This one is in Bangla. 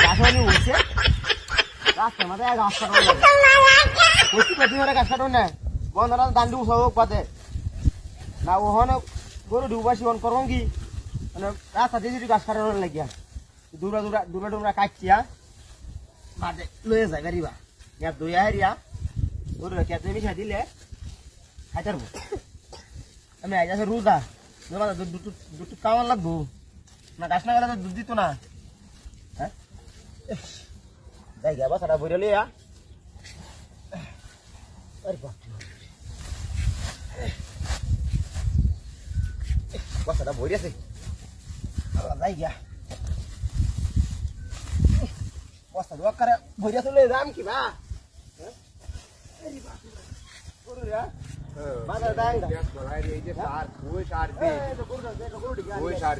গাছনি উঠছে রাস্তার মাঝে গাছ কাটো বলছি প্রতি ঘরে গাছ কাটো না বন্ধরা দান্ডি উঠাব পাতে না ওখানে গরু ডুবাসি অন করব কি মানে রাস্তা দিয়ে যদি গাছ কাটানোর লাগিয়া দূরা দূরা দূরা দূরা কাটছিয়া মাঝে লয়ে যায় গাড়িবা ইয়ার দইয়া হারিয়া গরু খেতে মিশা দিলে খাইতারবো আমি আজ আছে রোজা দুধ খাওয়ার লাগবো না গাছ না গেলে তো দুধ দিত না হ্যাঁ যাই গা বাসাটা বইরে লিয়া বাসাটা বইরে আছে যাই গা বস্তা দোয়া করে বইরে চলে যাম কি বা বাজার দাঙ্গা